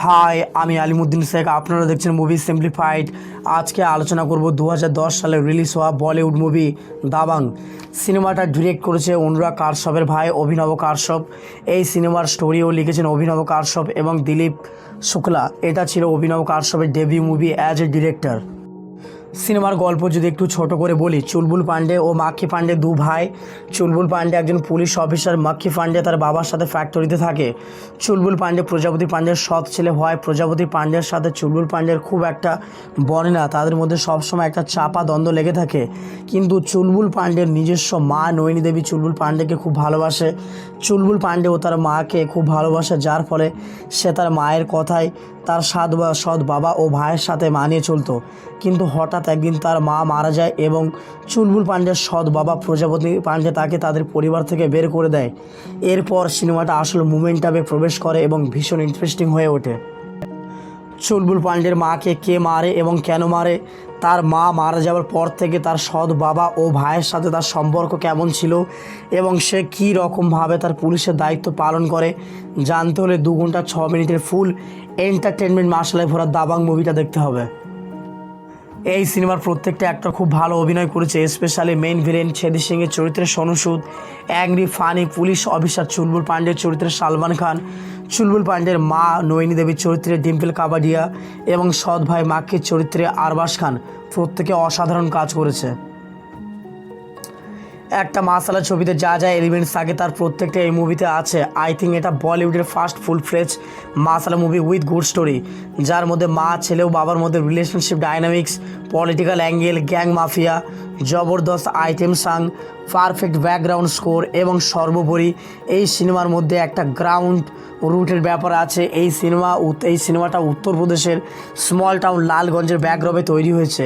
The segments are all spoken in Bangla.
হাই, আমি আলিমুদ্দিন শেখ। আপনারা দেখছেন মুভি সিম্পলিফাইড। আজকে আলোচনা করব 2010 সালে রিলিজ হওয়া বলিউড মুভি দাবাং। সিনেমাটা ডিরেক্ট করেছে অনুরাগ কাশ্যপের ভাই অভিনব কাশ্যপ। এই সিনেমার স্টোরিও লিখেছেন অভিনব কাশ্যপ এবং দিলীপ শুক্লা। এটা ছিল অভিনব কাশ্যপের debut movie as a director. সিনেমার গল্প যদি একটু ছোট করে বলি, চুলবুল পান্ডে ও মাক্কি পান্ডে দু ভাই। চুলবুল পান্ডে একজন পুলিশ অফিসার, মাক্কি পান্ডে তার বাবার সাথে ফ্যাক্টরিতে থাকে। চুলবুল পান্ডে প্রজাপতি পান্ডের সৎ ছেলে হয়। প্রজাপতি পান্ডের সাথে চুলবুল পান্ডের খুব একটা বনে না, তাদের মধ্যে সবসময় একটা চাপা দ্বন্দ্ব লেগে থাকে। কিন্তু চুলবুল পান্ডের নিজস্ব মা নয়নী দেবী চুলবুল পান্ডেকে খুব ভালোবাসে। চুলবুল পান্ডে ও তার মাকে খুব ভালোবাসে, যার ফলে সে তার মায়ের কথায় তার সৎ বাবা ও ভাইয়ের সাথে মানিয়ে চলতো। কিন্তু হঠাৎ একদিন তার মা মারা যায় এবং চুলবুল পান্ডের সৎ বাবা প্রজাপতি পান্ডে তাকে তাদের পরিবার থেকে বের করে দেয়। এরপর সিনেমাটা আসল মোমেন্টামে প্রবেশ করে এবং ভীষণ ইন্টারেস্টিং হয়ে ওঠে। চুলবুল পান্ডের মাকে কে মারে এবং কেন মারে, তার মা মারা যাওয়ার পর থেকে তার সৎ বাবা ও ভাইয়ের সাথে তার সম্পর্ক কেমন ছিল এবং সে কী রকমভাবে তার পুলিশের দায়িত্ব পালন করে, জানতে হলে 2 ঘন্টা 6 মিনিটের ফুল এন্টারটেনমেন্ট মশলায় ভরা দাবাং মুভিটা দেখতে হবে। এই সিনেমার প্রত্যেকটা অ্যাক্টর খুব ভালো অভিনয় করেছে, স্পেশালি মেইন ভিলেন ছেদি সিংয়ের চরিত্রে সোনু সুদ, angry funny police officer Chulbul পান্ডের চরিত্রে সালমান খান, চুলবুল পান্ডের মা নয়নী দেবীর চরিত্রে ডিম্পল কাবাডিয়া এবং সৎ ভাই মাক্কির চরিত্রে আরবাজ খান। প্রত্যেকে অসাধারণ কাজ করেছে। একটা মাসালা ছবিতে যা যা এলিমেন্টস থাকে তার প্রত্যেকটা এই মুভিতে আছে। আই থিঙ্ক এটা বলিউডের ফার্স্ট ফুল ফ্লেজ মাসালা মুভি উইথ গুড স্টোরি, যার মধ্যে মা ছেলে ও বাবার মধ্যে relationship dynamics, political angle, gang mafia, জবরদস্ত item song, perfect background score এবং সর্বোপরি এই সিনেমার মধ্যে একটা গ্রাউন্ড রুটের ব্যাপার আছে। এই সিনেমাটা উত্তরপ্রদেশের স্মল টাউন লালগঞ্জের ব্যাকড্রপে তৈরি হয়েছে,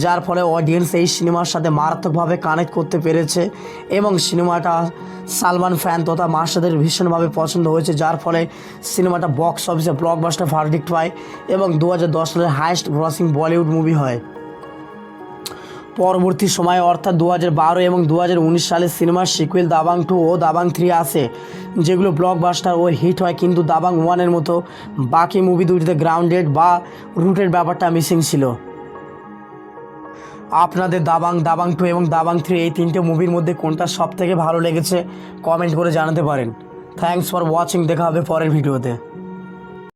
যার ফলে অডিয়েন্স এই সিনেমার সাথে মারাত্মকভাবে কানেক্ট করতে পেরেছে এবং সিনেমাটা সালমান ফ্যান তথা মাস্টারদের ভীষণভাবে পছন্দ হয়েছে, যার ফলে সিনেমাটা বক্স অফিসে ব্লকবাস্টার ভার্ডিক্ট পায় এবং 2010 সালের হাইয়েস্ট গ্রসিং বলিউড মুভি হয়। পরবর্তী সময়ে অর্থাৎ 2012 এবং 2019 সালে সিনেমার সিকুয়েল দাবাং 2 ও দাবাং 3 আসে, যেগুলো ব্লকবাস্টার ও হিট হয়। কিন্তু দাবাং 1-এর মতো বাকি মুভি দুটিতে গ্রাউন্ডেড বা রুটের ব্যাপারটা মিসিং ছিল। আপনাদের দাবাং 2 এবং দাবাং 3 এই 3টে মুভির মধ্যে কোনটা সবথেকে ভালো লেগেছে কমেন্ট করে জানাতে পারেন। Thanks for watching. দেখা হবে পরের ভিডিওতে।